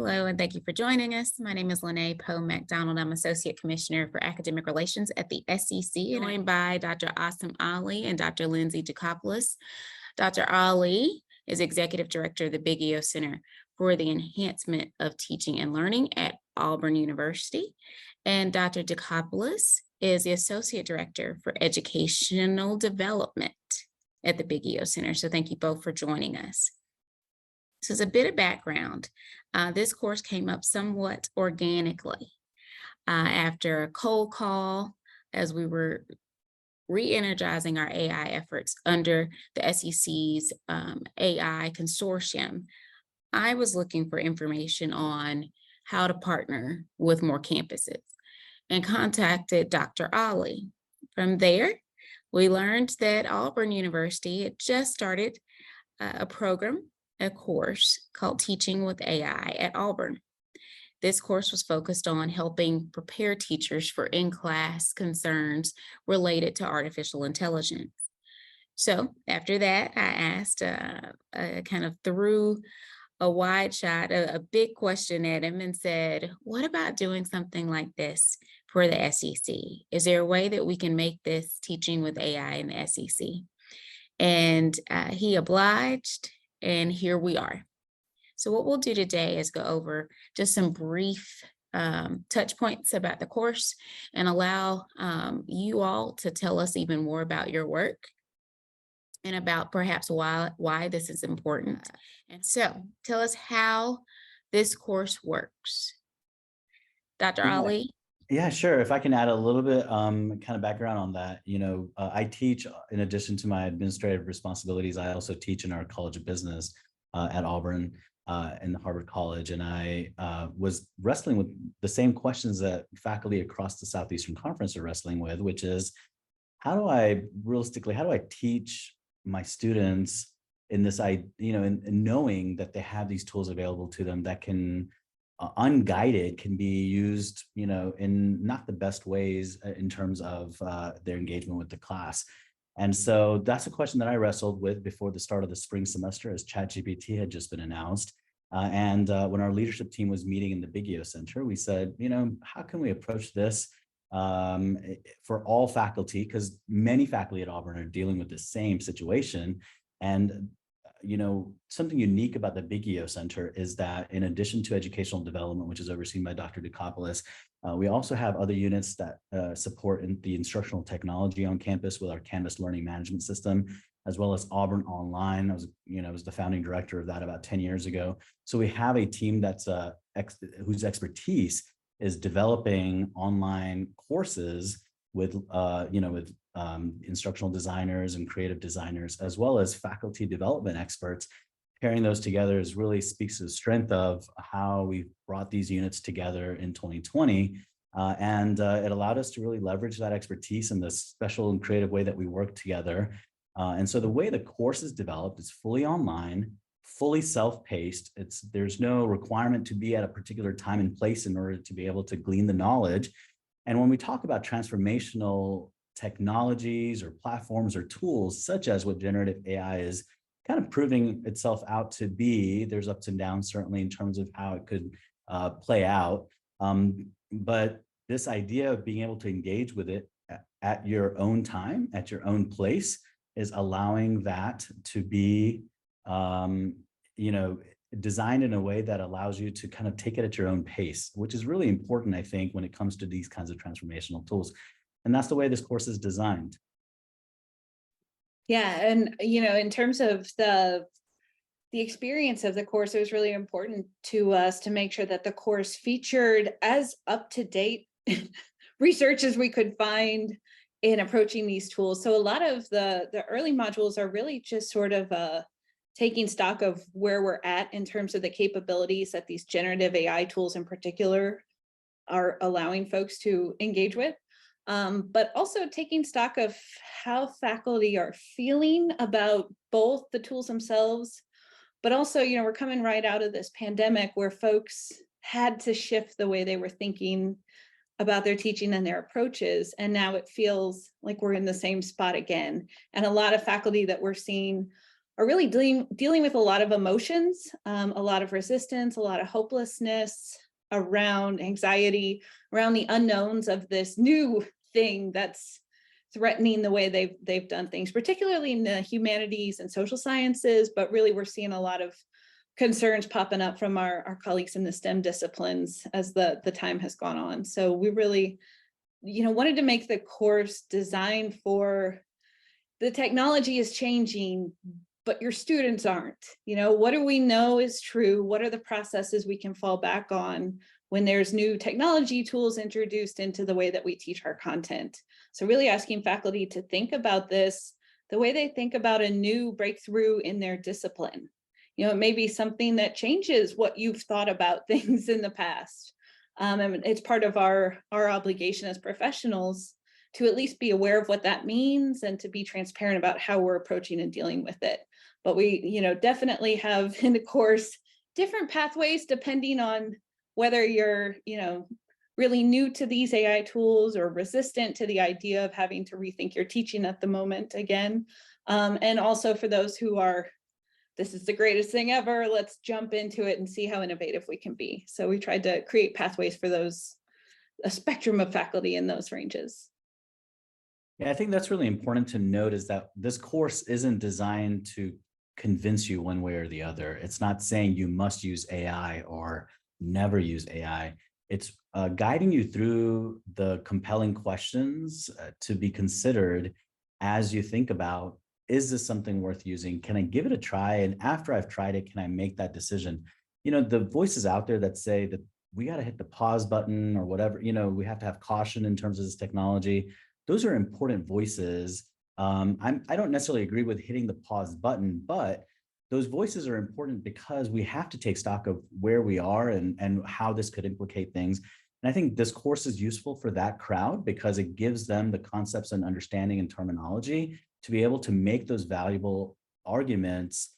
Hello, and thank you for joining us. My name is LeNá Powe McDonald. I'm Associate Commissioner for Academic Relations at the SEC, and I'm joined by Dr. Asim Ali and Dr. Lindsey Doukopoulos. Dr. Ali is Executive Director of the Biggio Center for the Enhancement of Teaching and Learning at Auburn University, and Dr. Doukopoulos is the Associate Director for Educational Development at the Biggio Center. So thank you both for joining us. So as a bit of background, this course came up somewhat organically after a cold call as we were re-energizing our AI efforts under the SEC's AI consortium. I was looking for information on how to partner with more campuses and contacted Dr. Ali. From there, we learned that Auburn University had just started a course called Teaching with AI at Auburn. This course was focused on helping prepare teachers for in-class concerns related to artificial intelligence. So after that, I asked, kind of threw a wide shot, a big question at him and said, what about doing something like this for the SEC? Is there a way that we can make this Teaching with AI in the SEC? And he obliged. And here we are. So what we'll do today is go over just some brief touch points about the course and allow you all to tell us even more about your work and about perhaps why this is important. And so tell us how this course works. Dr. Ali? Yeah, sure. If I can add a little bit kind of background on that, I teach, in addition to my administrative responsibilities, I also teach in our College of Business at Auburn and Harvard College. And I was wrestling with the same questions that faculty across the Southeastern Conference are wrestling with, which is, how do I teach my students in this, in knowing that they have these tools available to them that can unguided can be used, in not the best ways in terms of their engagement with the class. And so that's a question that I wrestled with before the start of the spring semester, as ChatGPT had just been announced. And when our leadership team was meeting in the Biggio Center, we said, how can we approach this for all faculty? Because many faculty at Auburn are dealing with the same situation. And something unique about the Biggio Center is that in addition to educational development, which is overseen by Dr. Doukopoulos, we also have other units that support the instructional technology on campus with our Canvas learning management system, as well as Auburn Online. I was the founding director of that about 10 years ago. So we have a team that's whose expertise is developing online courses with instructional designers and creative designers, as well as faculty development experts. Pairing those together really speaks to the strength of how we brought these units together in 2020. And it allowed us to really leverage that expertise in the special and creative way that we work together. And so the way the course is developed is fully online, fully self-paced. There's no requirement to be at a particular time and place in order to be able to glean the knowledge. And when we talk about transformational technologies or platforms or tools, such as what generative AI is kind of proving itself out to be, there's ups and downs certainly in terms of how it could play out. But this idea of being able to engage with it at your own time, at your own place, is allowing that to be, designed in a way that allows you to kind of take it at your own pace, which is really important, I think, when it comes to these kinds of transformational tools. And that's the way this course is designed. Yeah, and in terms of the experience of the course, it was really important to us to make sure that the course featured as up-to-date research as we could find in approaching these tools. So a lot of the early modules are really just sort of taking stock of where we're at in terms of the capabilities that these generative AI tools in particular are allowing folks to engage with. But also taking stock of how faculty are feeling about both the tools themselves, but also, we're coming right out of this pandemic where folks had to shift the way they were thinking about their teaching and their approaches. And now it feels like we're in the same spot again. And a lot of faculty that we're seeing are really dealing with a lot of emotions, a lot of resistance, a lot of hopelessness around anxiety, around the unknowns of this new thing that's threatening the way they've done things, particularly in the humanities and social sciences, but really we're seeing a lot of concerns popping up from our colleagues in the STEM disciplines as the time has gone on. So we really, wanted to make the course designed for the technology is changing, but your students aren't. What do we know is true? What are the processes we can fall back on when there's new technology tools introduced into the way that we teach our content? So really asking faculty to think about this the way they think about a new breakthrough in their discipline. It may be something that changes what you've thought about things in the past. And it's part of our obligation as professionals to at least be aware of what that means and to be transparent about how we're approaching and dealing with it. But we, definitely have in the course different pathways depending on whether you're, really new to these AI tools or resistant to the idea of having to rethink your teaching at the moment again. And also for those who are, this is the greatest thing ever, let's jump into it and see how innovative we can be. So we tried to create pathways for those, a spectrum of faculty in those ranges. Yeah, I think that's really important to note is that this course isn't designed to convince you one way or the other. It's not saying you must use AI or never use AI. It's guiding you through the compelling questions to be considered as you think about, is this something worth using? Can I give it a try? And after I've tried it, can I make that decision? The voices out there that say that we got to hit the pause button or whatever, we have to have caution in terms of this technology. Those are important voices. I don't necessarily agree with hitting the pause button, but those voices are important because we have to take stock of where we are and how this could implicate things. And I think this course is useful for that crowd because it gives them the concepts and understanding and terminology to be able to make those valuable arguments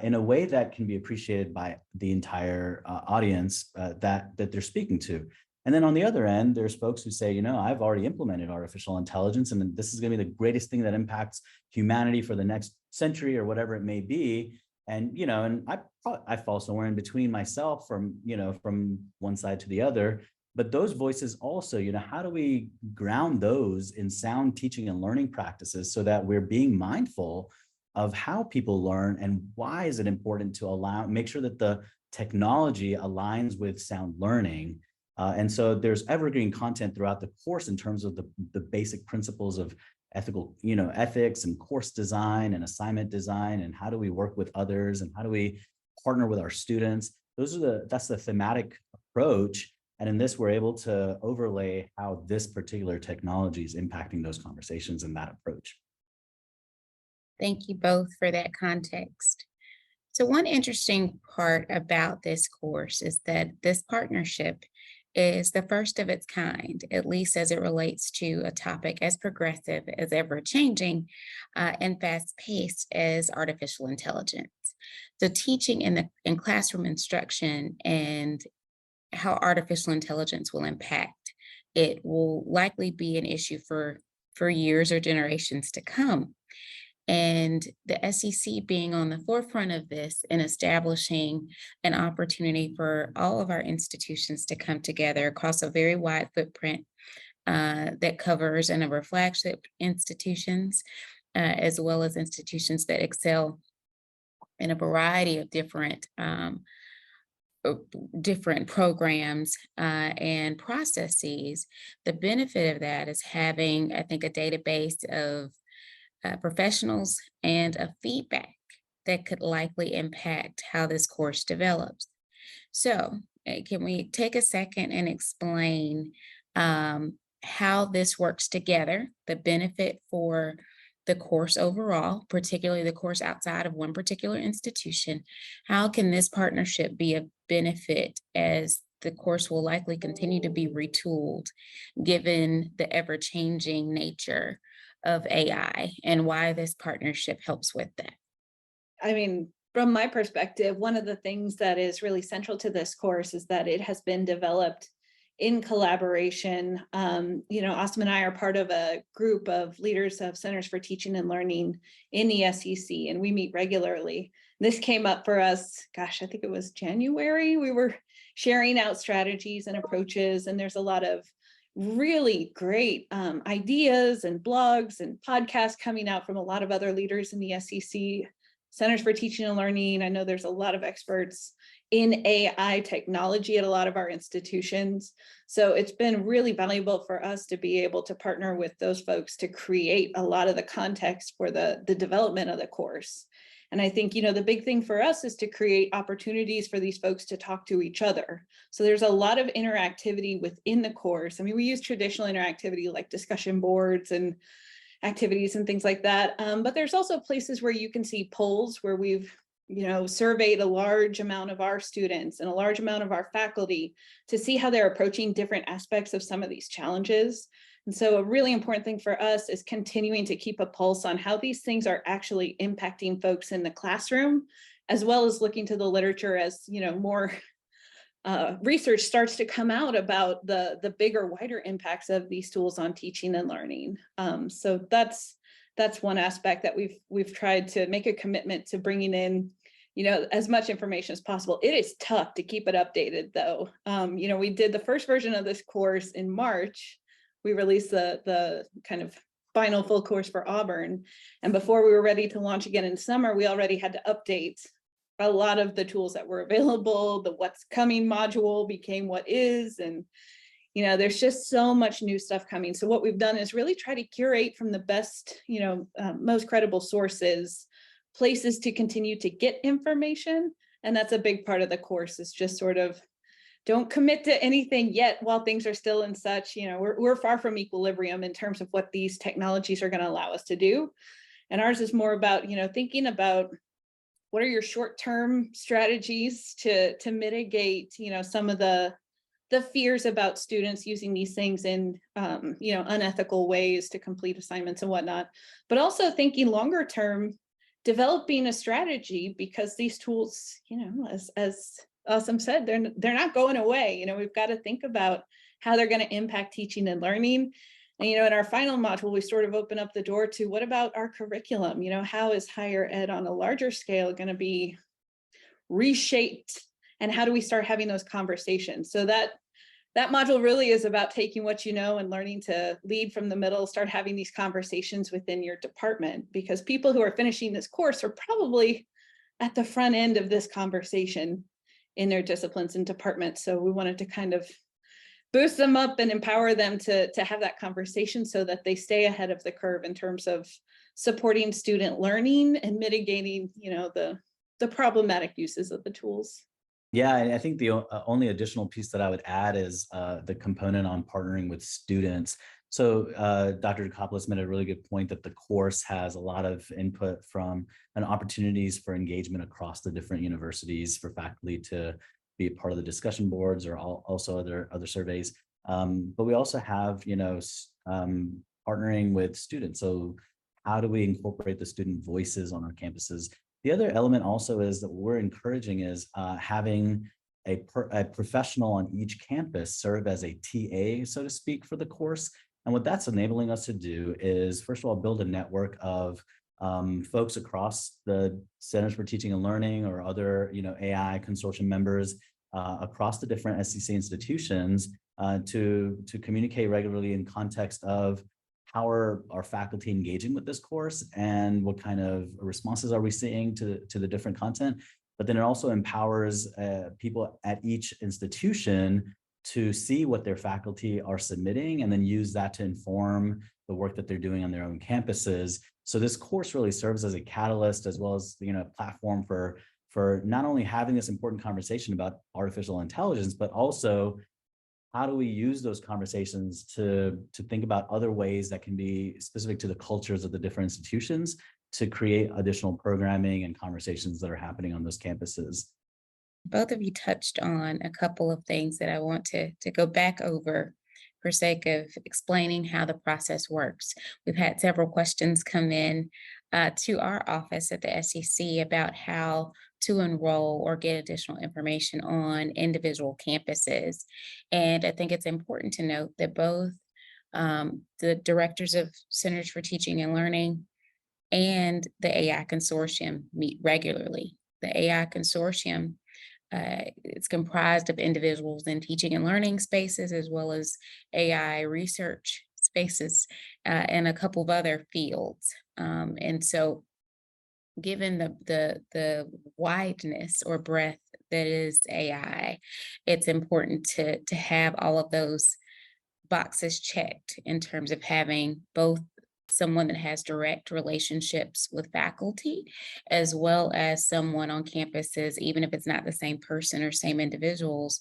in a way that can be appreciated by the entire audience that they're speaking to. And then on the other end, there's folks who say, I've already implemented artificial intelligence, and this is going to be the greatest thing that impacts humanity for the next century or whatever it may be. And, and I fall somewhere in between myself from one side to the other. But those voices also, how do we ground those in sound teaching and learning practices so that we're being mindful of how people learn and why is it important to make sure that the technology aligns with sound learning. And so there's evergreen content throughout the course in terms of the basic principles of ethics and course design and assignment design, and how do we work with others and how do we partner with our students. That's the thematic approach. And in this, we're able to overlay how this particular technology is impacting those conversations and that approach. Thank you both for that context. So one interesting part about this course is that this partnership is the first of its kind, at least as it relates to a topic as progressive, as ever-changing, and fast-paced as artificial intelligence. So teaching in classroom instruction and how artificial intelligence will impact it will likely be an issue for years or generations to come. And the SEC being on the forefront of this and establishing an opportunity for all of our institutions to come together across a very wide footprint that covers a number of flagship institutions, as well as institutions that excel in a variety of different programs and processes. The benefit of that is having, I think, a database of professionals and a feedback that could likely impact how this course develops. So can we take a second and explain how this works together, the benefit for the course overall, particularly the course outside of one particular institution? How can this partnership be a benefit as the course will likely continue to be retooled given the ever-changing nature of AI, and why this partnership helps with that? I mean, from my perspective, one of the things that is really central to this course is that it has been developed in collaboration. Asim and I are part of a group of leaders of Centers for Teaching and Learning in the SEC, and we meet regularly. This came up for us, gosh, I think it was January. We were sharing out strategies and approaches, and there's a lot of really great ideas and blogs and podcasts coming out from a lot of other leaders in the SEC, Centers for Teaching and Learning. I know there's a lot of experts in AI technology at a lot of our institutions. So it's been really valuable for us to be able to partner with those folks to create a lot of the context for the development of the course. And I think, the big thing for us is to create opportunities for these folks to talk to each other. So there's a lot of interactivity within the course. I mean, we use traditional interactivity like discussion boards and activities and things like that. But there's also places where you can see polls where we've surveyed a large amount of our students and a large amount of our faculty to see how they're approaching different aspects of some of these challenges. And so a really important thing for us is continuing to keep a pulse on how these things are actually impacting folks in the classroom, as well as looking to the literature as more research starts to come out about the bigger, wider impacts of these tools on teaching and learning. So that's one aspect that we've tried to make a commitment to bringing in, as much information as possible. It is tough to keep it updated, though. We did the first version of this course in March. We released the kind of final full course for Auburn. And before we were ready to launch again in summer, we already had to update a lot of the tools that were available. The what's coming module became what is, and there's just so much new stuff coming. So what we've done is really try to curate from the best, most credible sources, places to continue to get information. And that's a big part of the course, is just sort of don't commit to anything yet while things are still in such, we're far from equilibrium in terms of what these technologies are going to allow us to do. And ours is more about, thinking about what are your short-term strategies to mitigate, some of the fears about students using these things in, unethical ways to complete assignments and whatnot, but also thinking longer term, developing a strategy, because these tools, as Asim said, they're not going away. We've got to think about how they're going to impact teaching and learning. And, in our final module, we sort of open up the door to what about our curriculum? How is higher ed on a larger scale going to be reshaped? And how do we start having those conversations? So that module really is about taking what and learning to lead from the middle, start having these conversations within your department, because people who are finishing this course are probably at the front end of this conversation in their disciplines and departments. So we wanted to kind of boost them up and empower them to have that conversation so that they stay ahead of the curve in terms of supporting student learning and mitigating, the problematic uses of the tools. Yeah, and I think the only additional piece that I would add is the component on partnering with students. So Dr. Doukopoulos made a really good point that the course has a lot of input from and opportunities for engagement across the different universities for faculty to be a part of the discussion boards or also other surveys. But we also have, partnering with students. So how do we incorporate the student voices on our campuses? The other element also is that what we're encouraging is having a professional on each campus serve as a TA, so to speak, for the course. And what that's enabling us to do is, first of all, build a network of folks across the Centers for Teaching and Learning or other, AI consortium members across the different SEC institutions to communicate regularly in context of how are our faculty engaging with this course and what kind of responses are we seeing to the different content. But then it also empowers people at each institution to see what their faculty are submitting and then use that to inform the work that they're doing on their own campuses. So this course really serves as a catalyst as well as a platform for not only having this important conversation about artificial intelligence, but also how do we use those conversations to think about other ways that can be specific to the cultures of the different institutions to create additional programming and conversations that are happening on those campuses. Both of you touched on a couple of things that I want to go back over for sake of explaining how the process works. We've had several questions come in to our office at the SEC about how to enroll or get additional information on individual campuses. And I think it's important to note that both the directors of Centers for Teaching and Learning and the AI Consortium meet regularly. The AI Consortium it's comprised of individuals in teaching and learning spaces, as well as AI research spaces, and a couple of other fields. And so given the wideness or breadth that is AI, it's important to have all of those boxes checked in terms of having both someone that has direct relationships with faculty, as well as someone on campuses, even if it's not the same person or same individuals,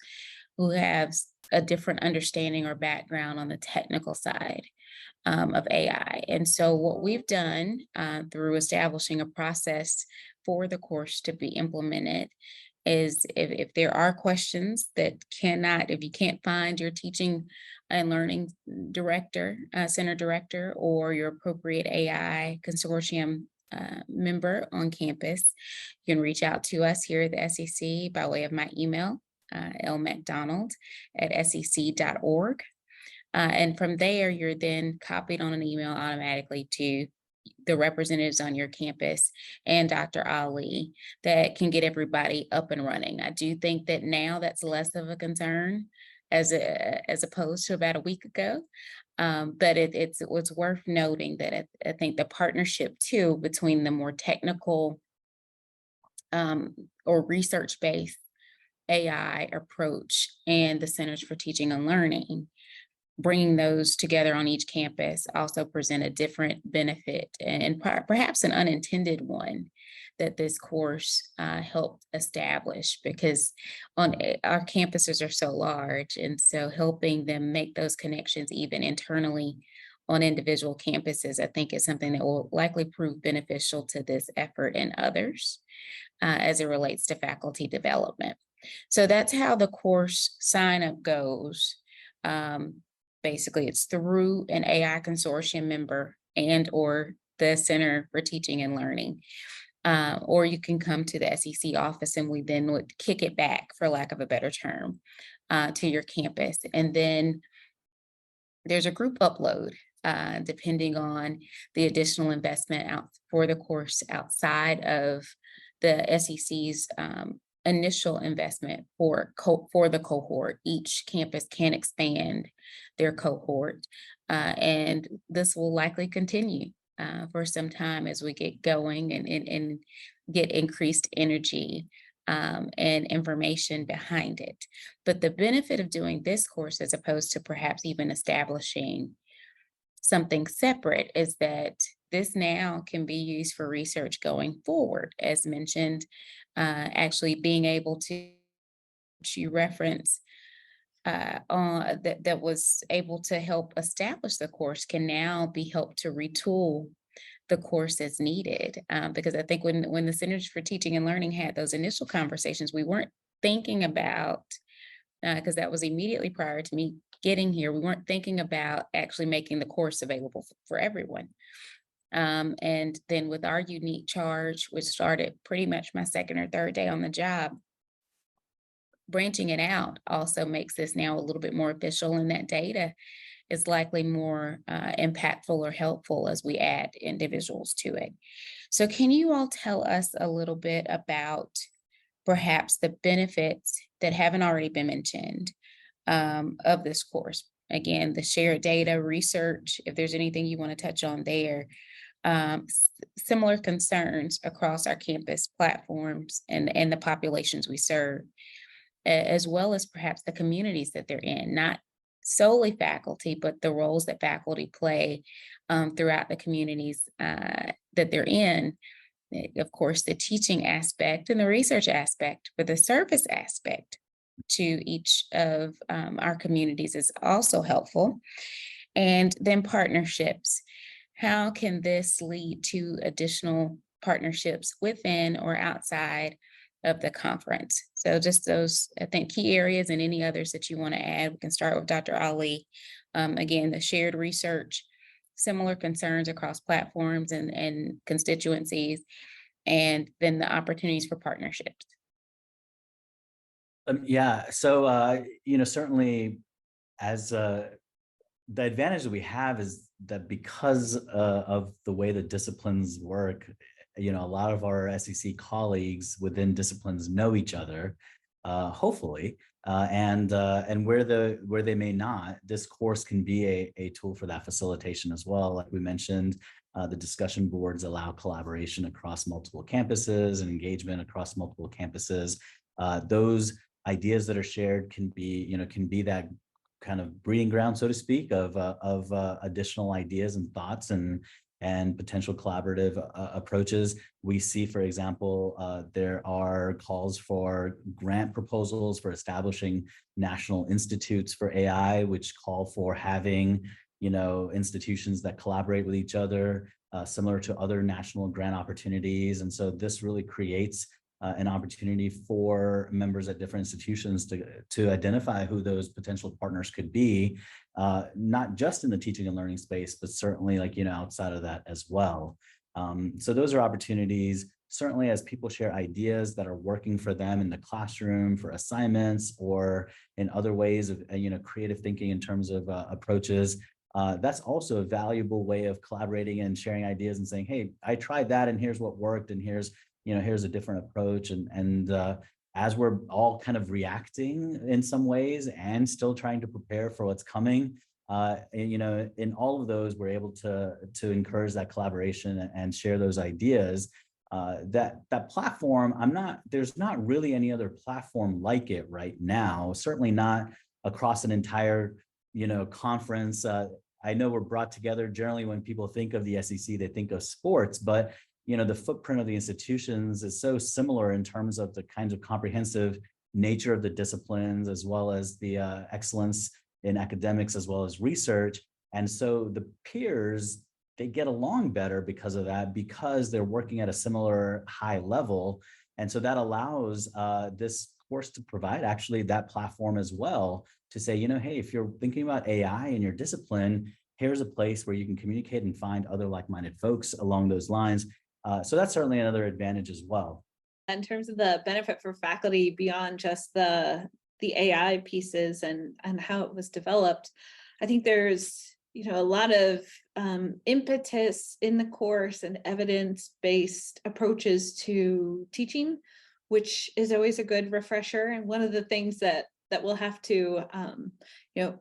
who have a different understanding or background on the technical side of AI. And so what we've done through establishing a process for the course to be implemented is if there are questions that if you can't find your teaching and learning director, center director, or your appropriate AI consortium member on campus, you can reach out to us here at the SEC by way of my email, lmcdonald@sec.org. And from there, you're then copied on an email automatically to the representatives on your campus and Dr. Ali that can get everybody up and running. I do think that now that's less of a concern as opposed to about a week ago. But it's worth noting that I think the partnership too between the more technical or research-based AI approach and the Centers for Teaching and Learning, bringing those together on each campus also present a different benefit and perhaps an unintended one that this course helped establish, because our campuses are so large, and so helping them make those connections even internally on individual campuses, I think is something that will likely prove beneficial to this effort and others as it relates to faculty development. So that's how the course sign up goes. Basically, it's through an AI consortium member and or the Center for Teaching and Learning. Or you can come to the SEC office and we then would kick it back, for lack of a better term, to your campus. And then there's a group upload, depending on the additional investment out for the course outside of the SEC's initial investment for the cohort. Each campus can expand their cohort, and this will likely continue for some time as we get going and get increased energy and information behind it. But the benefit of doing this course, as opposed to perhaps even establishing something separate, is that this now can be used for research going forward. As mentioned, actually being able to reference that was able to help establish the course can now be helped to retool the course as needed. Because I think when the Centers for Teaching and Learning had those initial conversations, we weren't thinking about, because that was immediately prior to me getting here, we weren't thinking about actually making the course available for everyone. And then with our unique charge, which started pretty much my second or third day on the job, branching it out also makes this now a little bit more official, and that data is likely more impactful or helpful as we add individuals to it. So can you all tell us a little bit about perhaps the benefits that haven't already been mentioned of this course? Again, the shared data, research, if there's anything you want to touch on there. Similar concerns across our campus platforms and the populations we serve, as well as perhaps the communities that they're in, not solely faculty, but the roles that faculty play throughout the communities that they're in. Of course, the teaching aspect and the research aspect, but the service aspect to each of our communities is also helpful. And then partnerships. How can this lead to additional partnerships within or outside of the conference? So just those, I think, key areas, and any others that you want to add. We can start with Dr. Ali. Again, the shared research, similar concerns across platforms and constituencies, and then the opportunities for partnerships. Yeah, so certainly as the advantage that we have is that because of the way the disciplines work, a lot of our SEC colleagues within disciplines know each other, hopefully, and where they may not, this course can be a tool for that facilitation as well. Like we mentioned, the discussion boards allow collaboration across multiple campuses and engagement across multiple campuses. Those ideas that are shared can be that kind of breeding ground, so to speak, of additional ideas and thoughts and potential collaborative approaches. We see, for example, there are calls for grant proposals for establishing national institutes for AI, which call for having institutions that collaborate with each other, similar to other national grant opportunities. And so this really creates an opportunity for members at different institutions to identify who those potential partners could be, not just in the teaching and learning space, but certainly outside of that as well. So those are opportunities, certainly as people share ideas that are working for them in the classroom for assignments or in other ways of creative thinking in terms of approaches. That's also a valuable way of collaborating and sharing ideas and saying, hey, I tried that and here's what worked and here's a different approach. And as we're all kind of reacting in some ways and still trying to prepare for what's coming, in all of those, we're able to encourage that collaboration and share those ideas. That platform, there's not really any other platform like it right now, certainly not across an entire, conference. I know we're brought together generally when people think of the SEC, they think of sports, but the footprint of the institutions is so similar in terms of the kinds of comprehensive nature of the disciplines, as well as the excellence in academics, as well as research. And so the peers, they get along better because of that, because they're working at a similar high level. And so that allows this course to provide actually that platform as well to say, hey, if you're thinking about AI in your discipline, here's a place where you can communicate and find other like-minded folks along those lines. So that's certainly another advantage as well. In terms of the benefit for faculty beyond just the AI pieces and how it was developed, I think there's a lot of impetus in the course and evidence-based approaches to teaching, which is always a good refresher. And one of the things that we'll have to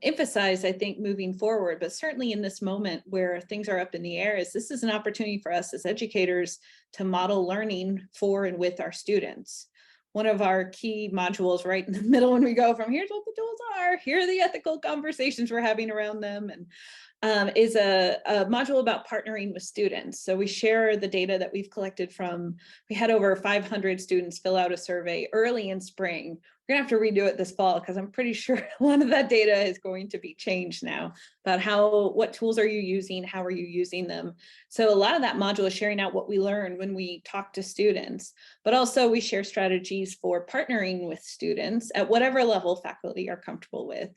emphasize, I think, moving forward, but certainly in this moment where things are up in the air, is this is an opportunity for us as educators to model learning for and with our students. One of our key modules right in the middle when we go from here's what the tools are, here are the ethical conversations we're having around them, and is a module about partnering with students. So we share the data that we've collected we had over 500 students fill out a survey early in spring. We're gonna have to redo it this fall because I'm pretty sure a lot of that data is going to be changed now about what tools are you using, how are you using them. So a lot of that module is sharing out what we learned when we talk to students, but also we share strategies for partnering with students at whatever level faculty are comfortable with.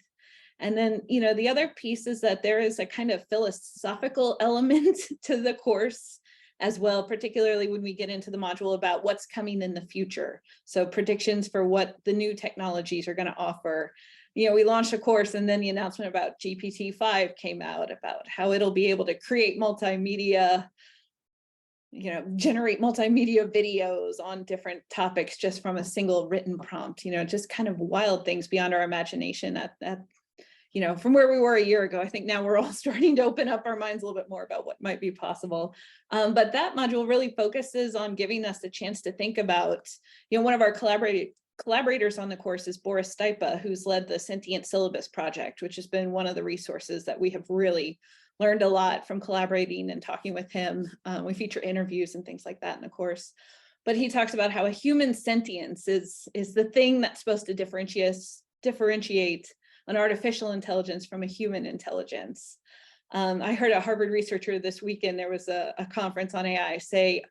And then, the other piece is that there is a kind of philosophical element to the course as well, particularly when we get into the module about what's coming in the future. So predictions for what the new technologies are going to offer. We launched a course and then the announcement about GPT-5 came out about how it'll be able to create multimedia, generate multimedia videos on different topics just from a single written prompt, just kind of wild things beyond our imagination from where we were a year ago. I think now we're all starting to open up our minds a little bit more about what might be possible. But that module really focuses on giving us a chance to think about, one of our collaborators on the course is Boris Stipa, who's led the Sentient Syllabus Project, which has been one of the resources that we have really learned a lot from collaborating and talking with him. We feature interviews and things like that in the course. But he talks about how a human sentience is the thing that's supposed to differentiate an artificial intelligence from a human intelligence. I heard a Harvard researcher this weekend, there was a conference on AI, say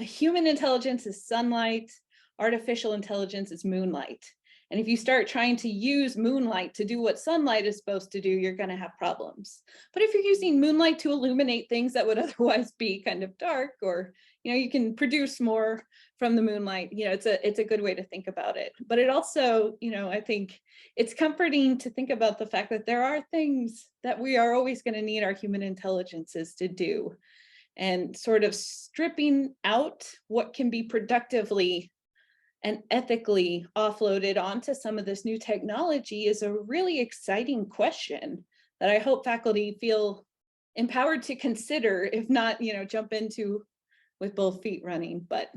human intelligence is sunlight, artificial intelligence is moonlight. And if you start trying to use moonlight to do what sunlight is supposed to do, you're going to have problems. But if you're using moonlight to illuminate things that would otherwise be kind of dark, or, you can produce more from the moonlight, it's a good way to think about it. But it also, I think it's comforting to think about the fact that there are things that we are always going to need our human intelligences to do. And sort of stripping out what can be productively and ethically offloaded onto some of this new technology is a really exciting question that I hope faculty feel empowered to consider, if not, jump into with both feet running. But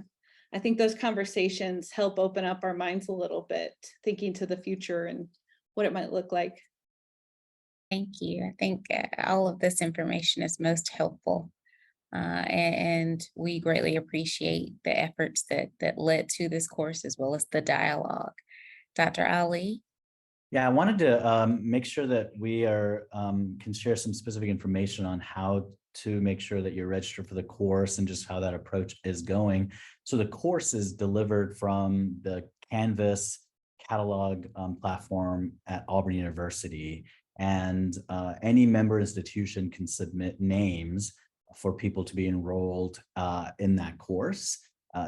I think those conversations help open up our minds a little bit, thinking to the future and what it might look like. Thank you. I think all of this information is most helpful. And we greatly appreciate the efforts that led to this course, as well as the dialogue. Dr. Ali? Yeah, I wanted to make sure that we can share some specific information on how to make sure that you're registered for the course and just how that approach is going. So the course is delivered from the Canvas catalog platform at Auburn University, and any member institution can submit names for people to be enrolled in that course.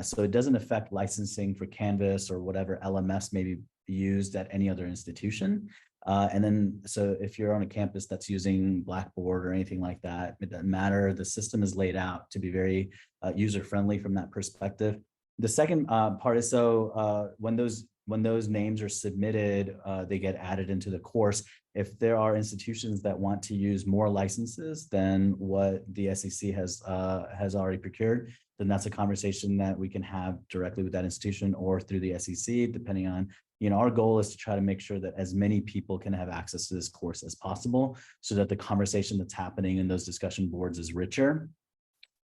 So it doesn't affect licensing for Canvas or whatever LMS may be used at any other institution. And then, so if you're on a campus that's using Blackboard or anything like that, it doesn't matter. The system is laid out to be very user-friendly from that perspective. The second part is, so when those names are submitted, they get added into the course. If there are institutions that want to use more licenses than what the SEC has already procured, then that's a conversation that we can have directly with that institution or through the SEC, depending on, our goal is to try to make sure that as many people can have access to this course as possible, so that the conversation that's happening in those discussion boards is richer,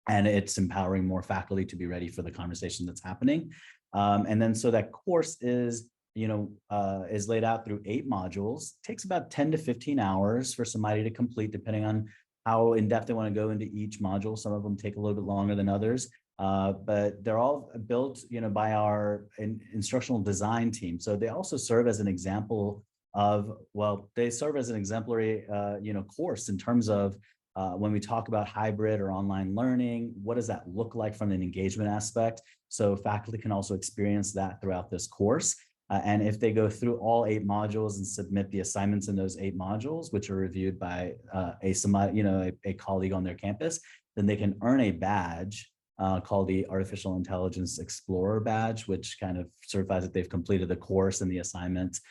and it's empowering more faculty to be ready for the conversation that's happening. And then, so that course is laid out through 8 modules. It takes about 10 to 15 hours for somebody to complete, depending on how in-depth they want to go into each module. Some of them take a little bit longer than others, but they're all built, by our instructional design team. So they also serve as an example of, they serve as an exemplary, course in terms of when we talk about hybrid or online learning, what does that look like from an engagement aspect? So faculty can also experience that throughout this course. And if they go through all 8 modules and submit the assignments in those 8 modules, which are reviewed by a colleague on their campus, then they can earn a badge called the Artificial Intelligence Explorer badge, which kind of certifies that they've completed the course and the assignments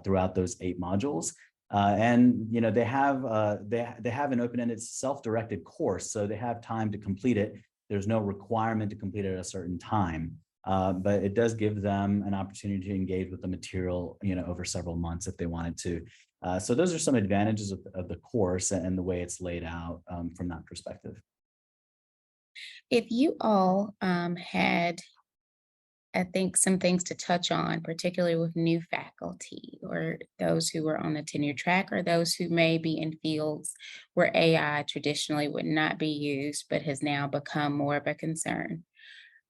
throughout those 8 modules. And they have an open-ended self-directed course, so they have time to complete it. There's no requirement to complete it at a certain time. But it does give them an opportunity to engage with the material, over several months if they wanted to. So those are some advantages of the course and the way it's laid out from that perspective. If you all had, I think, some things to touch on, particularly with new faculty or those who are on the tenure track or those who may be in fields where AI traditionally would not be used, but has now become more of a concern,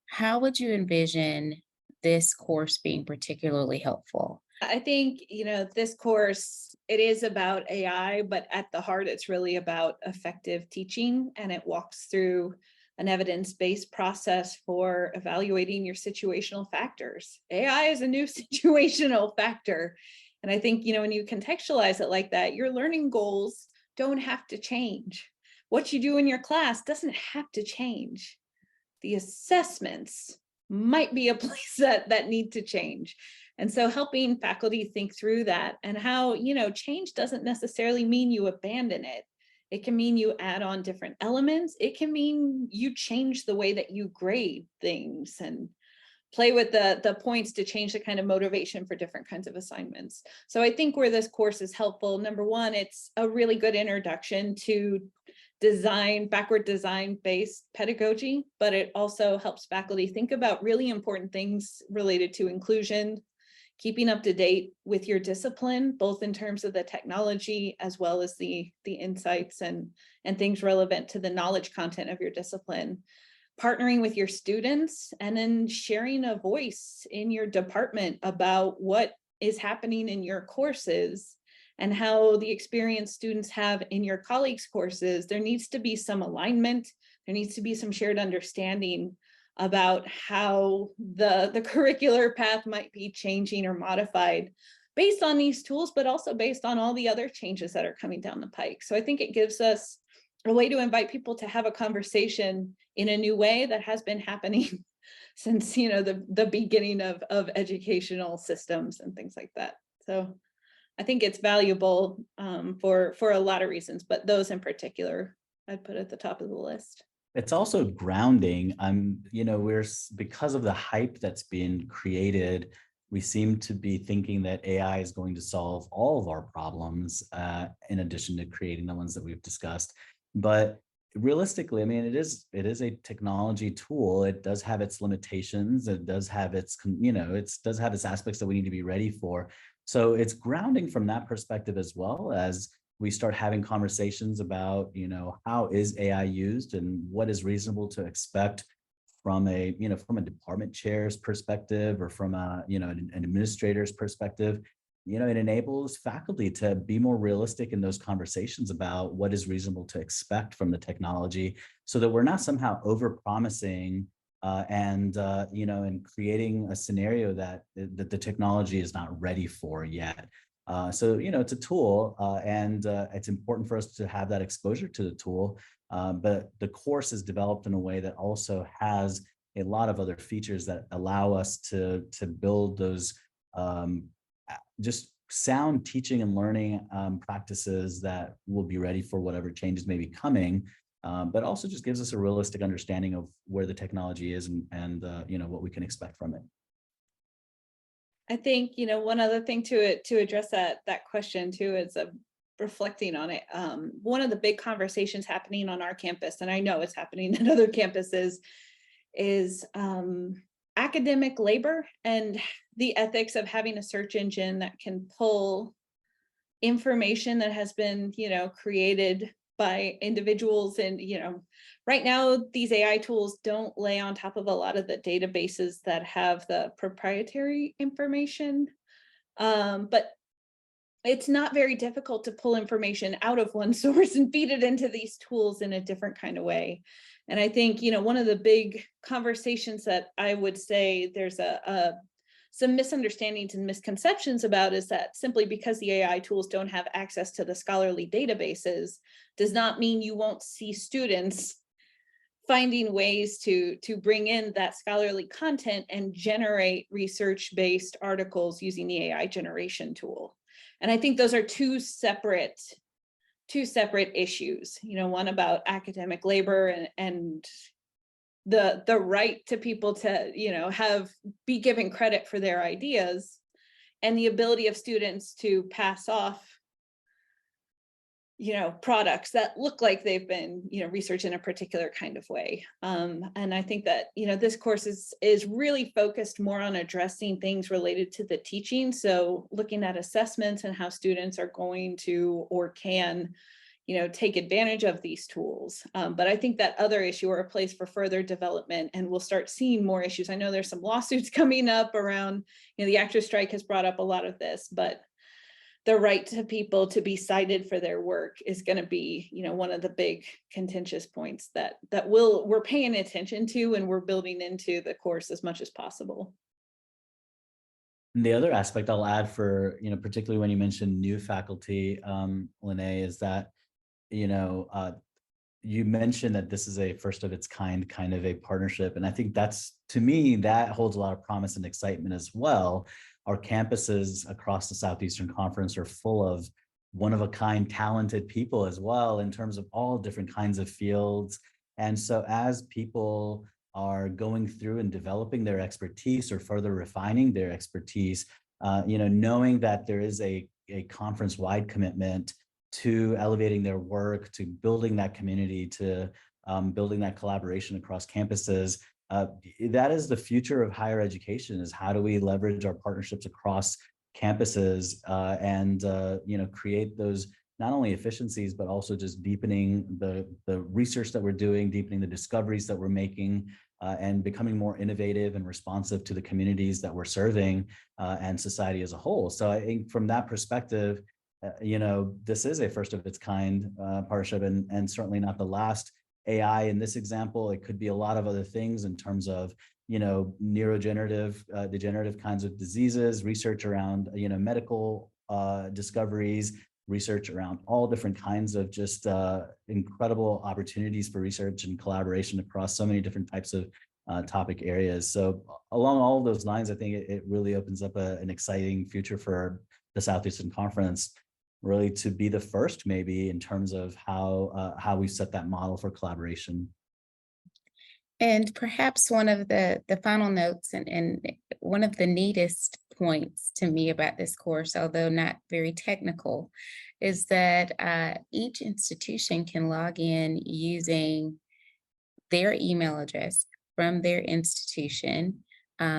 how would you envision this course being particularly helpful? I think, this course, it is about AI, but at the heart, it's really about effective teaching, and it walks through an evidence-based process for evaluating your situational factors. AI is a new situational factor. And I think, when you contextualize it like that, your learning goals don't have to change. What you do in your class doesn't have to change. The assessments might be a place that need to change. And so helping faculty think through that, and how, change doesn't necessarily mean you abandon it. It can mean you add on different elements. It can mean you change the way that you grade things and play with the points to change the kind of motivation for different kinds of assignments. So I think where this course is helpful, number one, it's a really good introduction to backward design-based pedagogy, but it also helps faculty think about really important things related to inclusion, keeping up to date with your discipline, both in terms of the technology as well as the insights and things relevant to the knowledge content of your discipline, partnering with your students, and then sharing a voice in your department about what is happening in your courses and how the experience students have in your colleagues' courses, there needs to be some alignment. There needs to be some shared understanding about how the curricular path might be changing or modified based on these tools, but also based on all the other changes that are coming down the pike. So I think it gives us a way to invite people to have a conversation in a new way that has been happening since, you know, the beginning of educational systems and things like that. So I think it's valuable for a lot of reasons, but those in particular, I'd put at the top of the list. It's also grounding. You know, because of the hype that's been created, we seem to be thinking that AI is going to solve all of our problems, in addition to creating the ones that we've discussed. But realistically, I mean, it is a technology tool. It does have its limitations. It does have its, you know, it does have its aspects that we need to be ready for. So it's grounding from that perspective, as well as we start having conversations about, you know, how is AI used and what is reasonable to expect from a, you know, from a department chair's perspective, or from a, you know, an administrator's perspective. You know, it enables faculty to be more realistic in those conversations about what is reasonable to expect from the technology, so that we're not somehow over-promising and you know, and creating a scenario that the technology is not ready for yet. So, you know, it's a tool, and it's important for us to have that exposure to the tool. But the course is developed in a way that also has a lot of other features that allow us to build those just sound teaching and learning practices that will be ready for whatever changes may be coming, but also just gives us a realistic understanding of where the technology is and you know, what we can expect from it. I think, you know, one other thing to address that question too is reflecting on it. One of the big conversations happening on our campus, and I know it's happening at other campuses, is academic labor and the ethics of having a search engine that can pull information that has been, you know, created by individuals. And, you know, right now these AI tools don't lay on top of a lot of the databases that have the proprietary information, but it's not very difficult to pull information out of one source and feed it into these tools in a different kind of way. And I think, you know, one of the big conversations that I would say there's some misunderstandings and misconceptions about is that simply because the AI tools don't have access to the scholarly databases does not mean you won't see students finding ways to bring in that scholarly content and generate research-based articles using the AI generation tool. And I think those are two separate issues, you know, one about academic labor and the right to people to, you know, be given credit for their ideas, and the ability of students to pass off, you know, products that look like they've been, you know, researched in a particular kind of way. And I think that, you know, this course is really focused more on addressing things related to the teaching. So looking at assessments and how students are going to or can, you know, take advantage of these tools. But I think that other issue, or a place for further development, and we'll start seeing more issues. I know there's some lawsuits coming up around, you know, the actors strike has brought up a lot of this, but the right to people to be cited for their work is going to be, you know, one of the big contentious points that we're paying attention to, and we're building into the course as much as possible. And the other aspect I'll add for, you know, particularly when you mentioned new faculty, LeNá, is that, you know, you mentioned that this is a first of its kind of a partnership. And I think that's, to me, that holds a lot of promise and excitement as well. Our campuses across the Southeastern Conference are full of one-of-a-kind talented people as well, in terms of all different kinds of fields. And so as people are going through and developing their expertise or further refining their expertise, you know, knowing that there is a conference-wide commitment to elevating their work, to building that community, to building that collaboration across campuses. That is the future of higher education, is how do we leverage our partnerships across campuses and you know, create those not only efficiencies, but also just deepening the research that we're doing, deepening the discoveries that we're making, and becoming more innovative and responsive to the communities that we're serving and society as a whole. So I think from that perspective, this is a first of its kind partnership, and certainly not the last. AI in this example, it could be a lot of other things in terms of neurodegenerative, degenerative kinds of diseases, research around medical discoveries, research around all different kinds of just incredible opportunities for research and collaboration across so many different types of topic areas. So along all of those lines, I think it really opens up an exciting future for the Southeastern Conference, really to be the first maybe in terms of how we set that model for collaboration. And perhaps one of the final notes and one of the neatest points to me about this course, although not very technical, is that each institution can log in using their email address from their institution.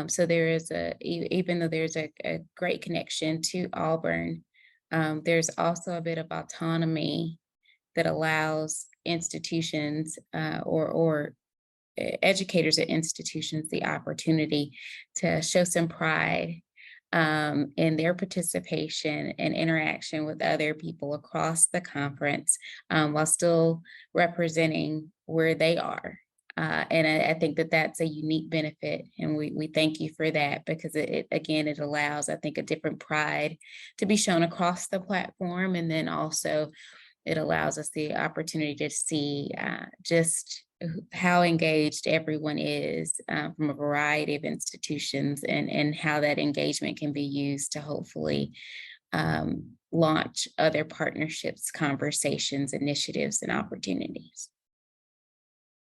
So there is even though there's a great connection to Auburn, there's also a bit of autonomy that allows institutions or educators at institutions the opportunity to show some pride in their participation and interaction with other people across the conference while still representing where they are. And I think that that's a unique benefit, and we thank you for that, because it allows, I think, a different pride to be shown across the platform, and then also it allows us the opportunity to see just how engaged everyone is from a variety of institutions, and how that engagement can be used to hopefully launch other partnerships, conversations, initiatives, and opportunities.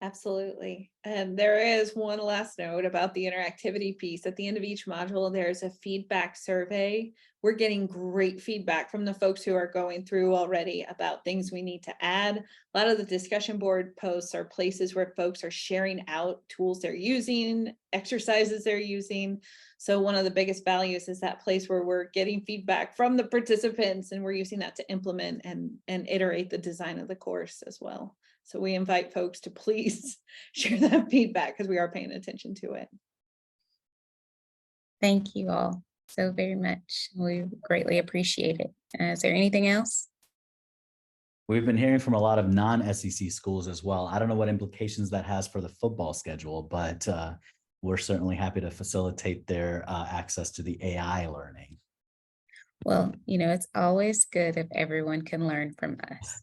Absolutely. And there is one last note about the interactivity piece. At the end of each module, there's a feedback survey. We're getting great feedback from the folks who are going through already about things we need to add. A lot of the discussion board posts are places where folks are sharing out tools they're using, exercises they're using. So one of the biggest values is that place where we're getting feedback from the participants, and we're using that to implement and iterate the design of the course as well. So we invite folks to please share that feedback, because we are paying attention to it. Thank you all so very much. We greatly appreciate it. Is there anything else? We've been hearing from a lot of non-SEC schools as well. I don't know what implications that has for the football schedule, but we're certainly happy to facilitate their access to the AI learning. Well, it's always good if everyone can learn from us.